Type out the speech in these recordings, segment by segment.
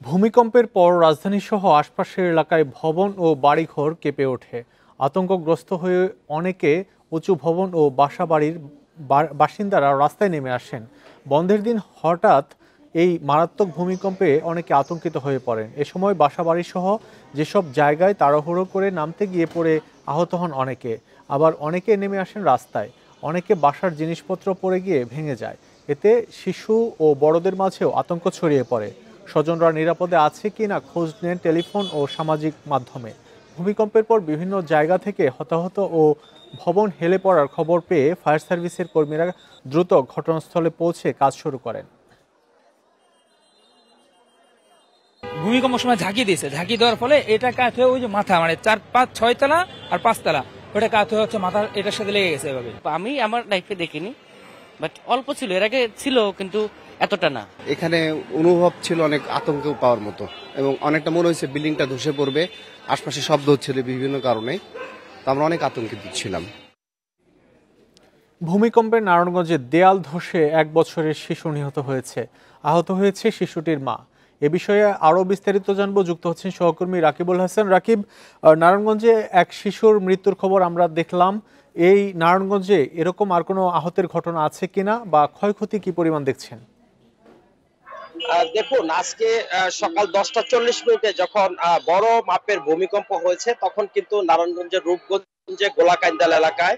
ভূমিকম্পের পর রাজধানীসহ আশপাশের এলাকায় ভবন ও বাড়িঘর কেঁপে ওঠে। আতঙ্কগ্রস্ত হয়ে অনেকে উঁচু ভবন ও বাসাবাড়ির বাসিন্দারা রাস্তায় নেমে আসেন। বন্ধের দিন হঠাৎ এই মারাত্মক ভূমিকম্পে অনেকে আতঙ্কিত হয়ে পড়েন। এ সময় বাসাবাড়িসহ যেসব জায়গায় তাড়াহুড়ো করে নামতে গিয়ে পড়ে আহত হন অনেকে। আবার অনেকে নেমে আসেন রাস্তায়। অনেকে বাসার জিনিসপত্র পড়ে গিয়ে ভেঙে যায়। এতে শিশু ও বড়দের মাঝেও আতঙ্ক ছড়িয়ে পড়ে। স্বজনরা নিরাপদে আছে কিনা খোঁজ নেন টেলিফোন ও সামাজিক মাধ্যমে। ভূমিকম্পের পর বিভিন্ন জায়গা থেকে হতাহত ও ভবন হেলে পড়ার খবর পেয়ে ফায়ার সার্ভিসের কর্মীরা দ্রুত ঘটনাস্থলে পৌঁছে কাজ শুরু করেন। ভূমিকম্প সময় ঝাঁকি দিয়েছে, ঝাঁকি দেওয়ার ফলে এটা কাত হয়ে ওই যে মাথা মানে 4, 5, 6 তলা আর 5 তলা ওটা কাত হয়ে হচ্ছে মাথার এটার সাথে লেগে গেছে। এভাবে আমি আমার লাইফে দেখিনি, বাট অল্প ছিল, এর আগে ছিল কিন্তু এতটা না। এখানে অনুভব ছিল অনেক আতঙ্ক পাওয়ার মতো এবং অনেকটা মনে হয়েছে বিল্ডিংটা ধসে পড়বে। আশপাশে শব্দ হচ্ছিল বিভিন্ন কারণে, তো আমরা অনেক আতঙ্কিত ছিলাম। ভূমিকম্পে নারায়ণগঞ্জে দেয়াল ধসে 1 বছরের শিশু নিহত হয়েছে। আহত হয়েছে শিশুটির মা। এ বিষয়ে আরো বিস্তারিত জানবো, যুক্ত হচ্ছেন সহকর্মী রাকিবুল হাসান। রাকিব, নারায়ণগঞ্জে এক শিশুর মৃত্যুর খবর আমরা দেখলাম। এই নারায়ণগঞ্জে এরকম আর কোনো আহতের ঘটনা আছে কিনা বা ক্ষয়ক্ষতি কি পরিমাণ দেখছেন? দেখুন, আজকে সকাল 10টা 40 মিনিটে যখন বড় মাপের ভূমিকম্প হয়েছে, তখন কিন্তু নারায়ণগঞ্জের রূপগঞ্জে গোলাকান্দাল এলাকায়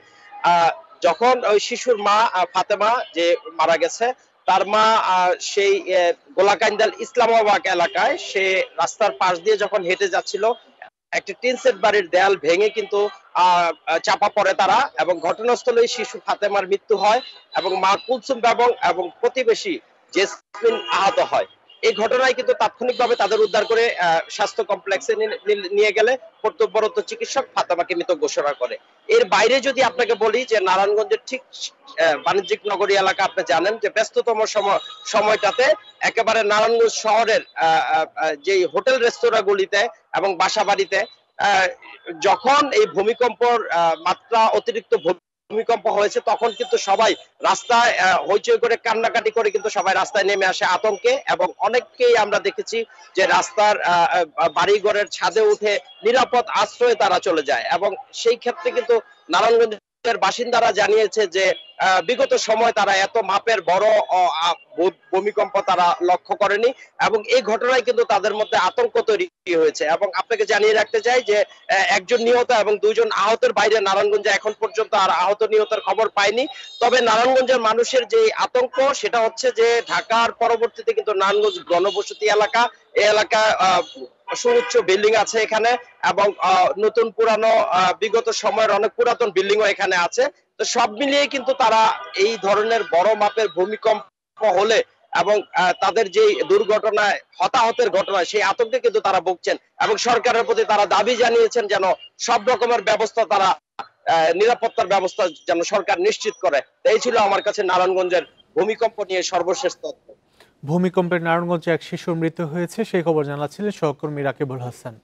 যখন ওই শিশুর মা ফাতেমা যে মারা গেছে, তার মা সেই গোলাকান্দাল ইসলামাবাদ এলাকায় সে রাস্তার পাশ দিয়ে যখন হেঁটে যাচ্ছিল, একটি টিন সেট বাড়ির দেয়াল ভেঙে কিন্তু চাপা পড়ে তারা, এবং ঘটনাস্থলে শিশু ফাতেমার মৃত্যু হয় এবং মা কুলসুম এবং প্রতিবেশী জেসমিন আহত হয়। এই ঘটনায় কিন্তু তাৎক্ষণিকভাবে তাদের উদ্ধার করে স্বাস্থ্য কমপ্লেক্সে নিয়ে গেলে কর্তব্যরত চিকিৎসক ফাতেমাকে মৃত ঘোষণা করে। এর বাইরে যদি আপনাকে বলি যে নারায়ণগঞ্জের ঠিক বাণিজ্যিক নগরী এলাকা, আপনি জানেন যে ব্যস্ততম সময়টাতে একেবারে নারায়ণগঞ্জ শহরের যে হোটেল রেস্তোরাঁ গুলিতে এবং বাসা বাড়িতে যখন এই ভূমিকম্পর মাত্রা অতিরিক্ত ভূমিকম্প হয়েছে, তখন কিন্তু সবাই রাস্তায় হইচই করে কান্নাকাটি করে কিন্তু সবাই রাস্তায় নেমে আসে আতঙ্কে, এবং অনেককেই আমরা দেখেছি যে রাস্তার বাড়িঘরের ছাদে উঠে নিরাপদ আশ্রয়ে তারা চলে যায়। এবং সেই ক্ষেত্রে কিন্তু নারায়ণগঞ্জের বাসিন্দারা জানিয়েছে যে বিগত সময় তারা এত মাপের বড় ভূমিকম্প তারা লক্ষ্য করেনি, এবং এই ঘটনায় কিন্তু তাদের মধ্যে আতঙ্ক তৈরি হয়েছে। এবং আপনাকে জানিয়ে রাখতে চাই যে একজন নিহত এবং 2 জন আহতের বাইরে নারায়ণগঞ্জে এখন পর্যন্ত আর আহত নিহতের খবর পাইনি। তবে নারায়ণগঞ্জের মানুষের যে আতঙ্ক, সেটা হচ্ছে যে ঢাকার পরবর্তীতে কিন্তু নারায়ণগঞ্জ ঘনবসতি এলাকা, এই এলাকা সুউচ্চ বিল্ডিং আছে এখানে, এবং নতুন পুরানো বিগত সময়ের অনেক পুরাতন বিল্ডিংও এখানে আছে। তো সব মিলিয়ে কিন্তু তারা এই ধরনের বড় মাপের ভূমিকম্প হলে এবং তাদের যে দুর্ঘটনায় হতাহতের ঘটনা, সেই আতঙ্কে কিন্তু তারা ভুগছেন, এবং সরকারের প্রতি তারা দাবি জানিয়েছেন যেন সব রকমের ব্যবস্থা তারা নিরাপত্তার ব্যবস্থা যেন সরকার নিশ্চিত করে। এই ছিল আমার কাছে নারায়ণগঞ্জের ভূমিকম্প নিয়ে সর্বশেষ তথ্য। ভূমিকম্পে নারায়ণগঞ্জে এক শিশুর মৃত্যু হয়েছে, সেই খবর জানাচ্ছিলেন সহকর্মী রাকিবুল হাসান।